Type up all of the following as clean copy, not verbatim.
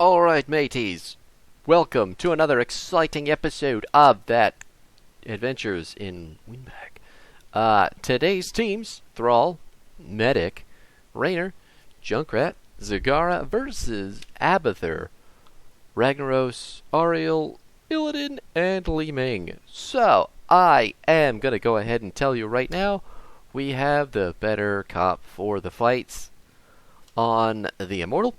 Alright, mateys. Welcome to another exciting episode of that Adventures in WinBack. Today's teams, Thrall, Medic, Raynor, Junkrat, Zagara versus Abathur, Ragnaros, Ariel, Illidan, and Li Ming. So, I am going to go ahead and tell you right now, we have the better comp for the fights on the Immortal.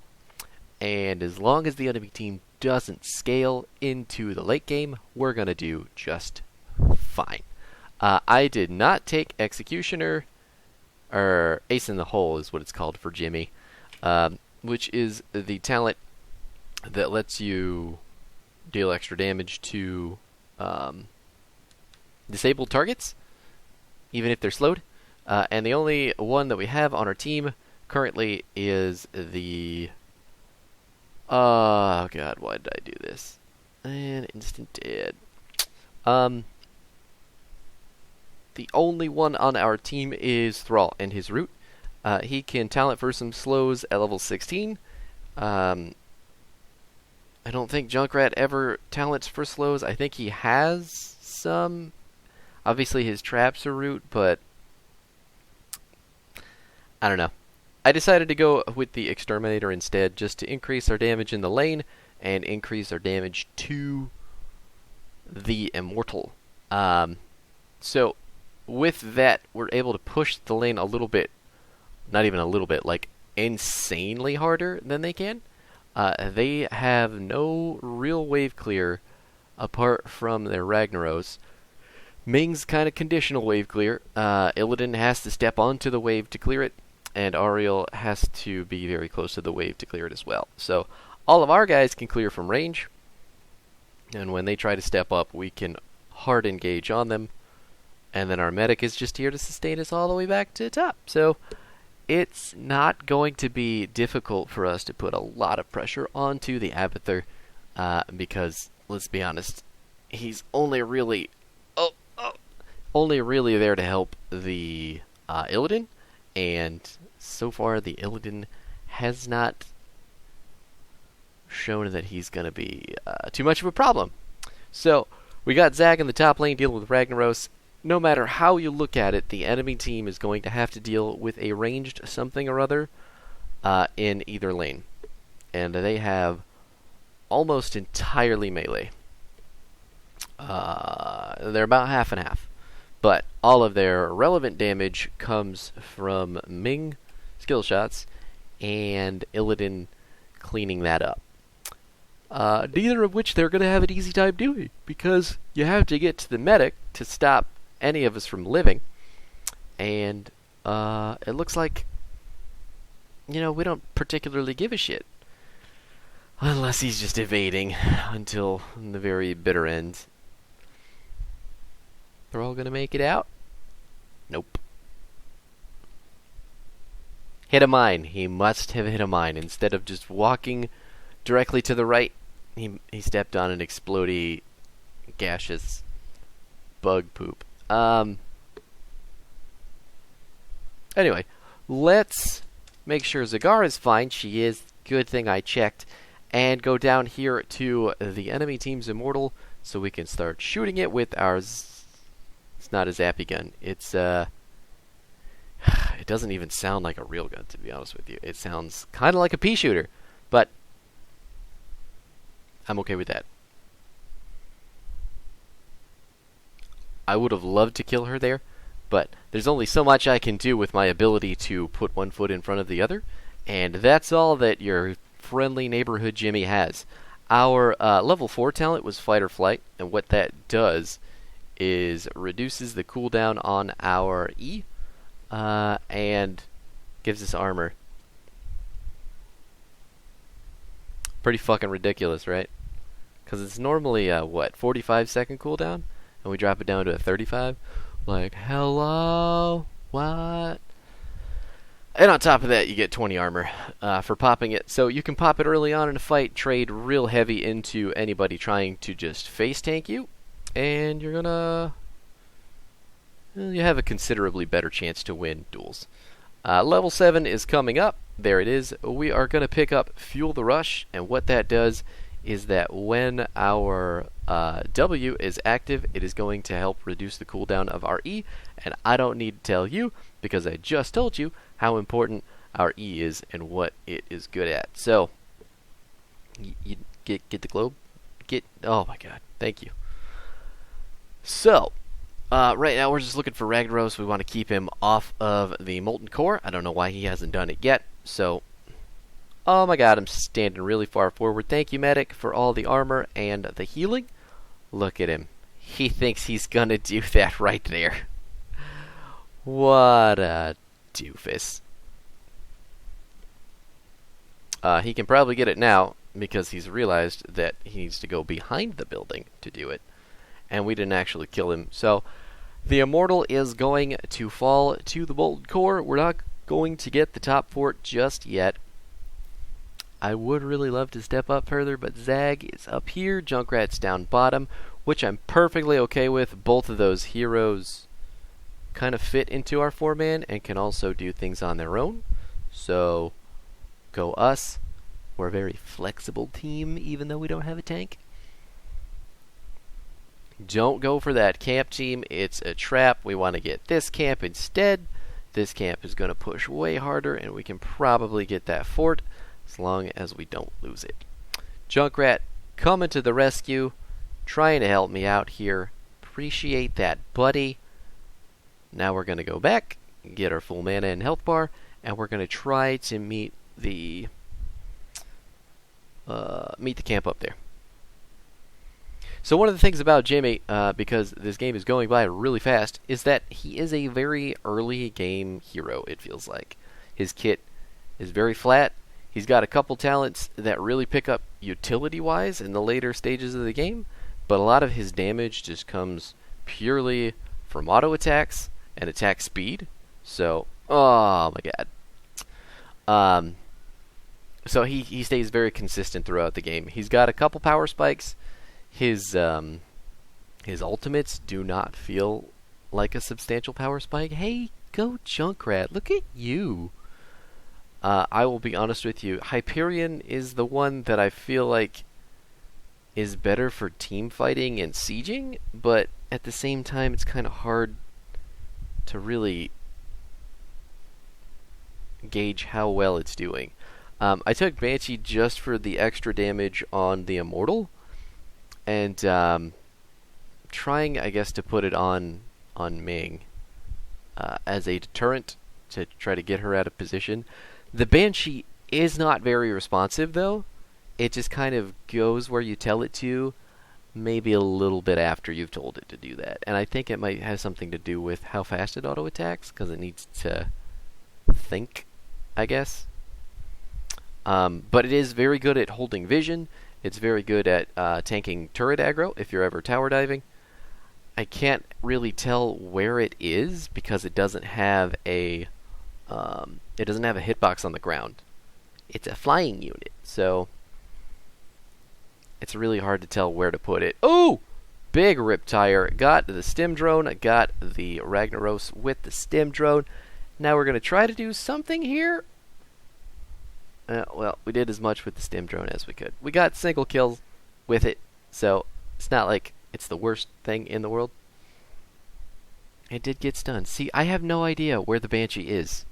And as long as the enemy team doesn't scale into the late game, we're going to do just fine. I did not take Executioner, or Ace in the Hole is what it's called for Jimmy, which is the talent that lets you deal extra damage to disabled targets, even if they're slowed. And the only one that we have on our team currently is the... Oh god, why did I do this? And instant dead. The only one on our team is Thrall and his root. He can talent for some slows at level 16. I don't think Junkrat ever talents for slows. I think he has some. Obviously his traps are root, but I don't know. I decided to go with the Exterminator instead, just to increase our damage in the lane and increase our damage to the Immortal. So with that, we're able to push the lane a little bit, not even a little bit, like insanely harder than they can. They have no real wave clear apart from their Ragnaros. Ming's kind of conditional wave clear. Illidan has to step onto the wave to clear it. And Ariel has to be very close to the wave to clear it as well. So all of our guys can clear from range. And when they try to step up, we can hard engage on them. And then our medic is just here to sustain us all the way back to the top. So it's not going to be difficult for us to put a lot of pressure onto the Abathur. Because, let's be honest, he's only really there to help the Illidan. And so far, the Illidan has not shown that he's going to be too much of a problem. So, we got Zag in the top lane dealing with Ragnaros. No matter how you look at it, the enemy team is going to have to deal with a ranged something or other in either lane. And they have almost entirely melee. They're about half and half. But all of their relevant damage comes from Ming skill shots and Illidan cleaning that up. Neither of which they're going to have an easy time doing, because you have to get to the medic to stop any of us from living. And it looks like, we don't particularly give a shit. Unless he's just evading until the very bitter end. They're all going to make it out? Nope. Hit a mine. He must have hit a mine. Instead of just walking directly to the right, he stepped on an explodey, gaseous bug poop. Anyway, let's make sure Zagara is fine. She is. Good thing I checked. And go down here to the enemy team's Immortal so we can start shooting it with our... It's not a zappy gun. It's, it doesn't even sound like a real gun, to be honest with you. It sounds kind of like a pea shooter, but I'm okay with that. I would have loved to kill her there, but there's only so much I can do with my ability to put one foot in front of the other, and that's all that your friendly neighborhood Jimmy has. Our level 4 talent was Fight or Flight, and what that does is reduces the cooldown on our E and gives us armor. Pretty fucking ridiculous, right? Because it's normally 45 second cooldown, and we drop it down to a 35. Like, hello, what? And on top of that, you get 20 armor for popping it. So you can pop it early on in a fight, trade real heavy into anybody trying to just face tank you, and you're gonna... you have a considerably better chance to win duels. Level 7 is coming up, there it is. We are going to pick up Fuel the Rush, and what that does is that when our W is active, it is going to help reduce the cooldown of our E, and I don't need to tell you, because I just told you how important our E is and what it is good at. So, you get the globe? Oh my god, thank you. So, right now we're just looking for Ragnaros. We want to keep him off of the Molten Core. I don't know why he hasn't done it yet, so... Oh my god, I'm standing really far forward. Thank you, Medic, for all the armor and the healing. Look at him. He thinks he's gonna do that right there. What a doofus. He can probably get it now, because he's realized that he needs to go behind the building to do it. And we didn't actually kill him. So, the Immortal is going to fall to the Molten Core. We're not going to get the top fort just yet. I would really love to step up further, but Zag is up here, Junkrat's down bottom, which I'm perfectly okay with. Both of those heroes kind of fit into our 4-man and can also do things on their own. So, go us. We're a very flexible team, even though we don't have a tank. Don't go for that camp team. It's a trap. We want to get this camp instead. This camp is going to push way harder, and we can probably get that fort, as long as we don't lose it. Junkrat coming to the rescue, trying to help me out here. Appreciate that, buddy. Now we're going to go back, get our full mana and health bar, and we're going to try to meet the camp up there. So one of the things about Jimmy, because this game is going by really fast, is that he is a very early game hero, it feels like. His kit is very flat. He's got a couple talents that really pick up utility-wise in the later stages of the game, but a lot of his damage just comes purely from auto attacks and attack speed. So, oh my god. So he stays very consistent throughout the game. He's got a couple power spikes. His ultimates do not feel like a substantial power spike. Hey, go Junkrat, look at you. I will be honest with you, Hyperion is the one that I feel like is better for team fighting and sieging, but at the same time it's kind of hard to really gauge how well it's doing. I took Banshee just for the extra damage on the Immortal, and trying, I guess, to put it on Ming as a deterrent to try to get her out of position. The Banshee is not very responsive, though. It just kind of goes where you tell it to, maybe a little bit after you've told it to do that. And I think it might have something to do with how fast it auto-attacks, because it needs to think, I guess. But it is very good at holding vision. It's very good at tanking turret aggro if you're ever tower diving. I can't really tell where it is, because it doesn't have a hitbox on the ground. It's a flying unit, so it's really hard to tell where to put it. Oh! Big Riptire. Got the stim drone. Got the Ragnaros with the stim drone. Now we're going to try to do something here. Well, we did as much with the stim drone as we could. We got single kills with it, so it's not like it's the worst thing in the world. It did get stunned. See, I have no idea where the Banshee is.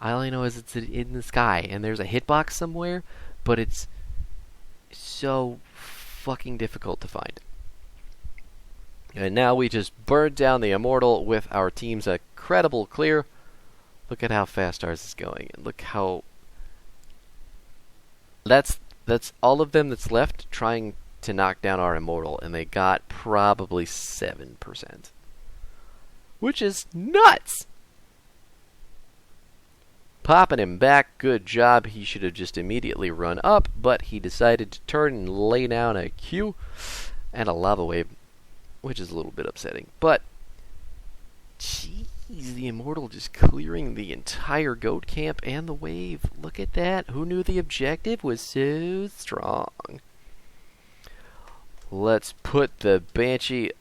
All I know is it's in the sky, and there's a hitbox somewhere, but it's so fucking difficult to find. And now we just burned down the Immortal with our team's incredible clear. Look at how fast ours is going, and look how... That's all of them that's left trying to knock down our Immortal, and they got probably 7%. Which is nuts! Popping him back, good job. He should have just immediately run up, but he decided to turn and lay down a Q and a lava wave, which is a little bit upsetting. But, jeez, the Immortal just clearing the entire goat camp and the wave. Look at that. Who knew the objective was so strong? Let's put the Banshee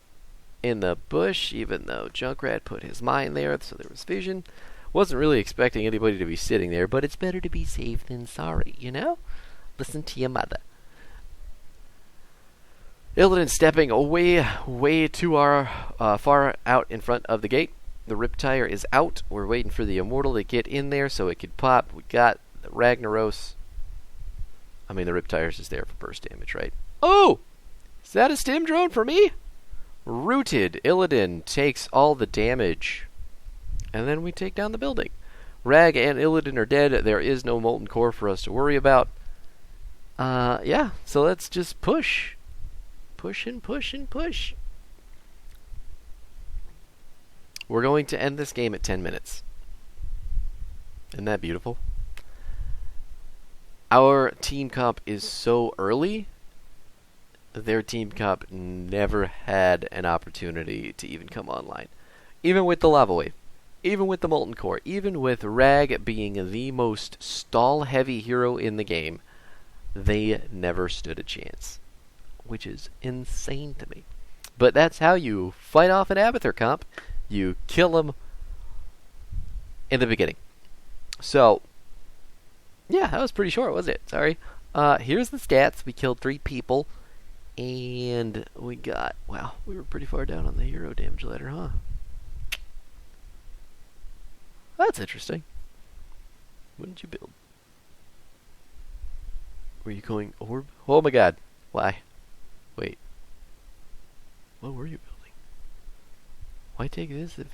in the bush, even though Junkrat put his mine there, so there was vision. Wasn't really expecting anybody to be sitting there, but it's better to be safe than sorry, you know? Listen to your mother. Illidan stepping way too far out in front of the gate. The Riptire is out. We're waiting for the Immortal to get in there so it could pop. We got the Ragnaros. I mean, the Riptire's just there for burst damage, right? Oh! Is that a stim drone for me? Rooted. Illidan takes all the damage. And then we take down the building. Rag and Illidan are dead. There is no Molten Core for us to worry about. Yeah, so let's just push. Push and push and push. We're going to end this game at 10 minutes. Isn't that beautiful? Our team comp is so early. Their team comp never had an opportunity to even come online. Even with the Lava Wave. Even with the Molten Core. Even with Rag being the most stall-heavy hero in the game. They never stood a chance. Which is insane to me. But that's how you fight off an Abathur comp. You kill them in the beginning. So, yeah, that was pretty short, wasn't it? Sorry. Here's the stats. We killed 3 people. And we got... Wow, we were pretty far down on the hero damage ladder, huh? That's interesting. What did you build? Were you going orb? Oh my god. Why? Wait. What were you building? Why take this if...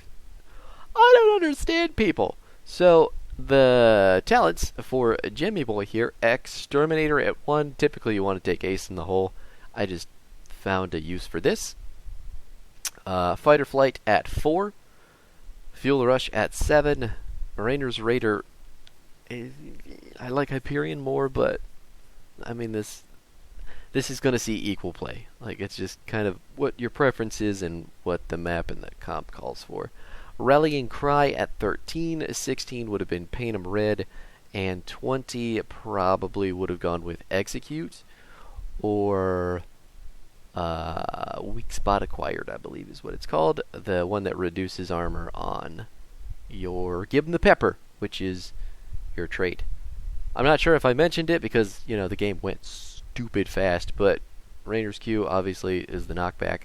I don't understand, people! So, the talents for Jimmy Boy here, Exterminator at 1. Typically you want to take Ace in the hole. I just found a use for this. Fighter Flight at 4. Fuel Rush at 7. Rainer's Raider. I like Hyperion more, but I mean this is going to see equal play. Like, it's just kind of what your preference is and what the map and the comp calls for. Rallying Cry at 13. 16 would have been Pain'em Red, and 20 probably would have gone with Execute, or Weak Spot Acquired, I believe is what it's called. The one that reduces armor on your Give 'em the Pepper, which is your trait. I'm not sure if I mentioned it because, you know, the game went stupid fast, but Rainer's Q obviously is the knockback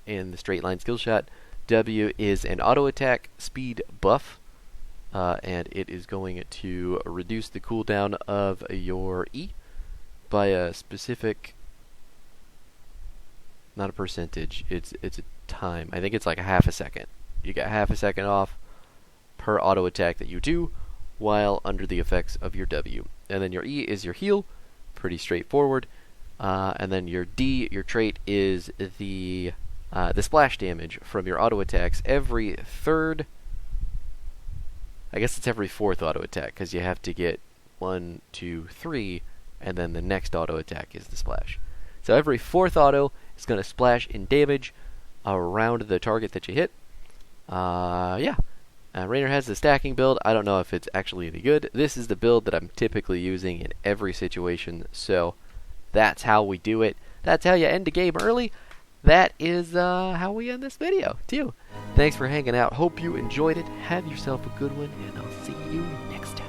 and the straight line skill shot. W is an auto attack speed buff, and it is going to reduce the cooldown of your E by a specific, not a percentage, it's a time. I think it's like a half a second. You get half a second off per auto attack that you do while under the effects of your W. And then your E is your heal, pretty straightforward. And then your D, your trait, is the splash damage from your auto attacks every third. I guess it's every fourth auto attack because you have to get 1, 2, 3, and then the next auto attack is the splash. So every fourth auto is going to splash in damage around the target that you hit. Yeah. Rainer has the stacking build. I don't know if it's actually any good. This is the build that I'm typically using in every situation, so that's how we do it. That's how you end a game early. That is how we end this video, too. Thanks for hanging out. Hope you enjoyed it. Have yourself a good one, and I'll see you next time.